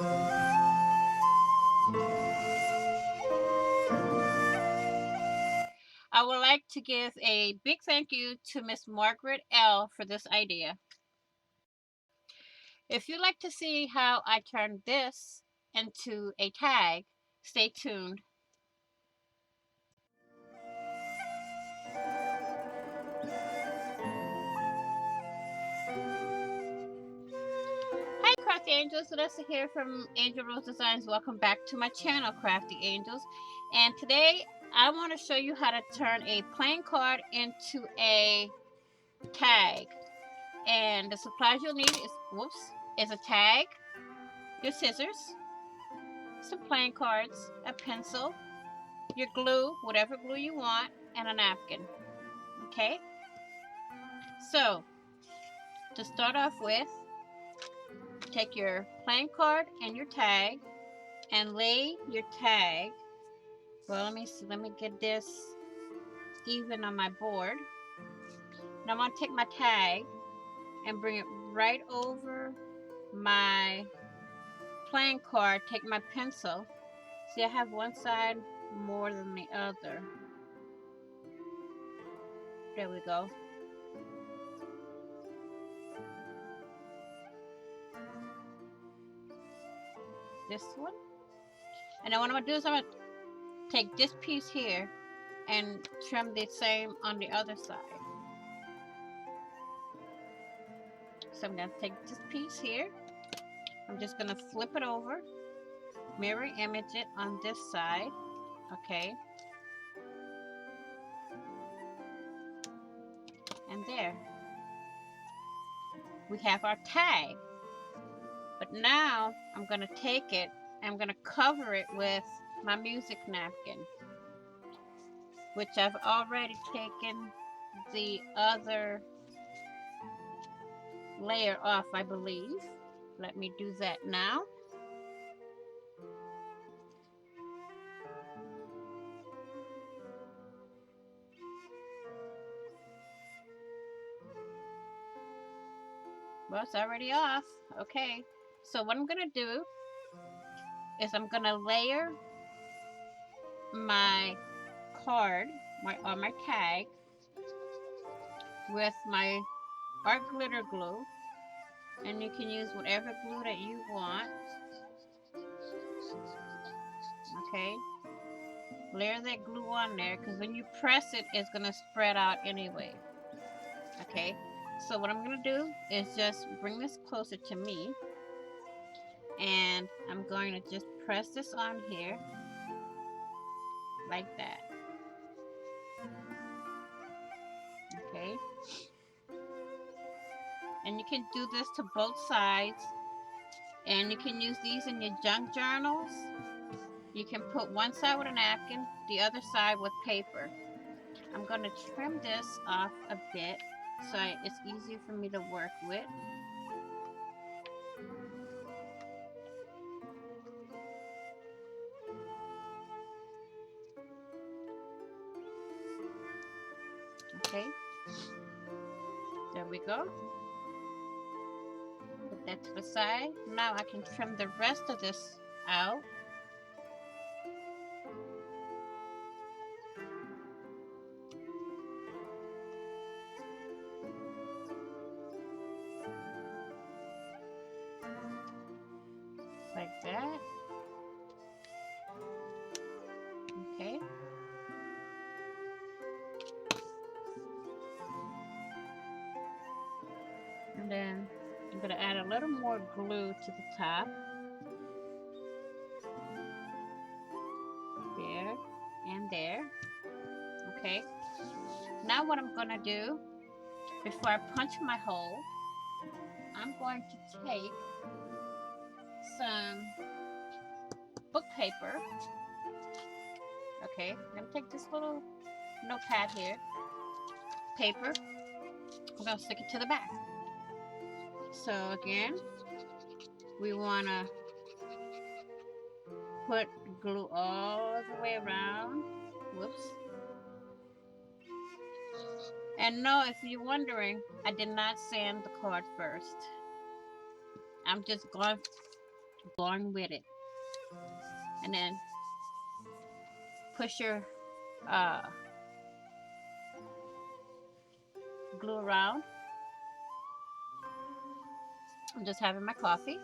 I would like to give a big thank you to Miss Margaret L for this idea. If you'd like to see how I turn this into a tag, stay tuned. Hi Crafty Angels, Vanessa here from AngelRose Designs. Welcome back to my channel, Crafty Angels. And today I want to show you how to turn a playing card into a tag. And the supplies you'll need is a tag, your scissors, some playing cards, a pencil, your glue, whatever glue you want, and a napkin. Okay? So, to start off with, take your playing card and your tag and lay your tag. Well, let me see. Let me get this even on my board. Now I'm going to take my tag and bring it right over my playing card. Take my pencil. See, I have one side more than the other. There we go. This one. And then what I'm going to do is I'm going to take this piece here and trim the same on the other side. So I'm going to take this piece here. I'm just going to flip it over, mirror image it on this side. Okay. And there. We have our tag. But now I'm going to take it and I'm going to cover it with my music napkin, which I've already taken the other layer off, I believe. Let me do that now. Well, it's already off. Okay. So what I'm going to do is I'm going to layer my card, my tag, with my art glitter glue. And you can use whatever glue that you want. Okay. Layer that glue on there because when you press it, it's going to spread out anyway. Okay. So what I'm going to do is just bring this closer to me. And I'm going to just press this on here. Like that. Okay. And you can do this to both sides. And you can use these in your junk journals. You can put one side with a napkin, the other side with paper. I'm going to trim this off a bit so it's easier for me to work with. Okay, there we go. Put that to the side. Now I can trim the rest of this out. Like that. Okay. And then I'm going to add a little more glue to the top. There and there. Okay. Now what I'm going to do, before I punch my hole, I'm going to take some book paper. Okay, I'm going to take this little notepad here, paper. I'm going to stick it to the back. So again, we want to put glue all the way around. Whoops. And no, if you're wondering, I did not sand the card first. I'm just going going with it. And then push your uh, glue around. I'm just having my coffee.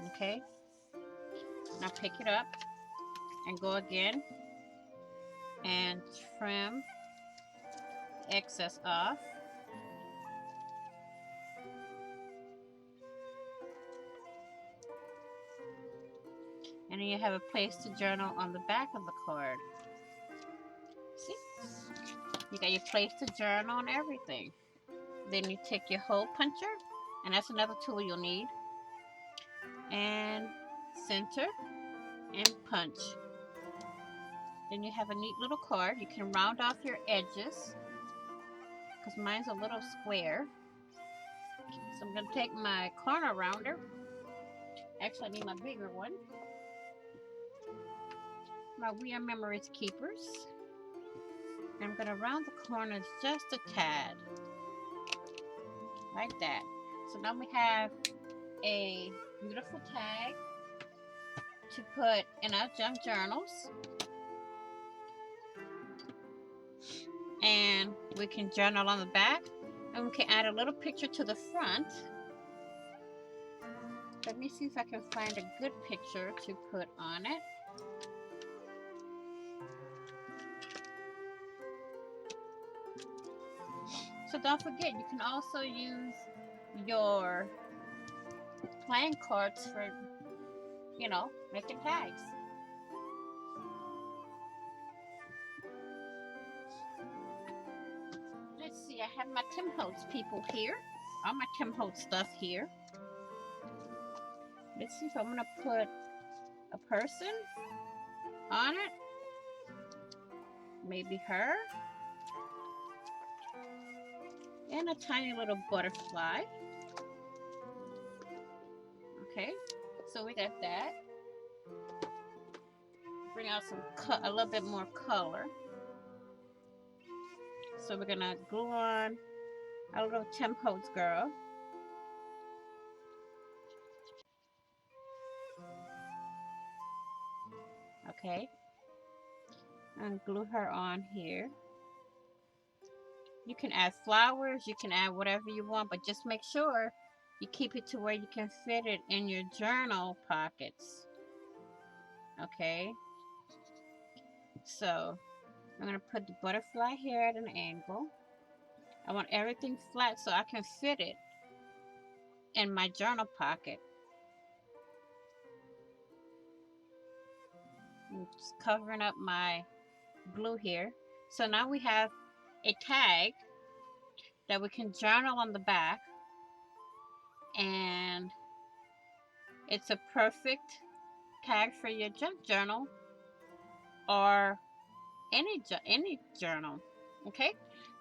Okay. Now pick it up and go again and trim excess off. And then you have a place to journal on the back of the card. See? You got your place to journal and everything. Then you take your hole puncher, and that's another tool you'll need. And center and punch. Then you have a neat little card. You can round off your edges, because mine's a little square. So I'm going to take my corner rounder. Actually, I need my bigger one. My We Are Memories Keepers. And I'm going to round the corners just a tad. Like that. So now we have a beautiful tag to put in our junk journals. And we can journal on the back. And we can add a little picture to the front. Let me see if I can find a good picture to put on it. So don't forget, you can also use your playing cards for, you know, making tags. Let's see, I have my Tim Holtz people here. All my Tim Holtz stuff here. Let's see if I'm gonna put a person on it. Maybe her. And a tiny little butterfly. Okay, so we got that. Bring out a little bit more color. So we're gonna glue on our little Tim Holtz girl. Okay, and glue her on here. You can add flowers, you can add whatever you want, but just make sure you keep it to where you can fit it in your journal pockets. Okay, so I'm going to put the butterfly here at an angle. I want everything flat so I can fit it in my journal pocket. I'm just covering up my glue here. So now we have a tag that we can journal on the back, and it's a perfect tag for your junk journal or any journal. Okay,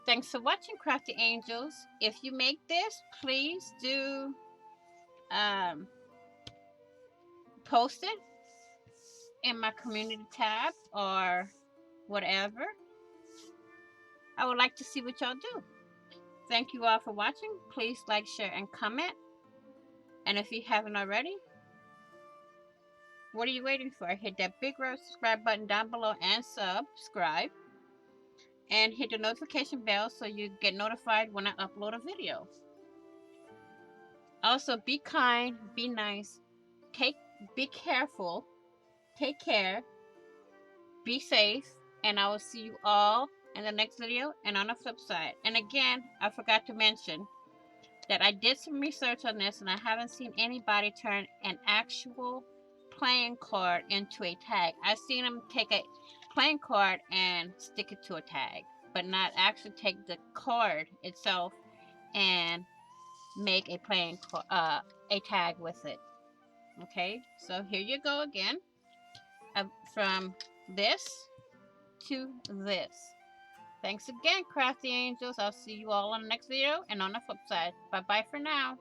thanks for watching, Crafty Angels. If you make this, please do post it in my community tab or whatever. I would like to see what y'all do. Thank you all for watching. Please like, share, and comment. And if you haven't already, what are you waiting for? Hit that big red subscribe button down below and subscribe. And hit the notification bell so you get notified when I upload a video. Also, be kind, be nice, be careful, take care, be safe, and I will see you all in the next video and on the flip side. And again, I forgot to mention that I did some research on this and I haven't seen anybody turn an actual playing card into a tag. I've seen them take a playing card and stick it to a tag, but not actually take the card itself and make a tag with it. Okay, so here you go again, from this to this. Thanks again, Crafty Angels. I'll see you all on the next video and on the flip side. Bye bye for now.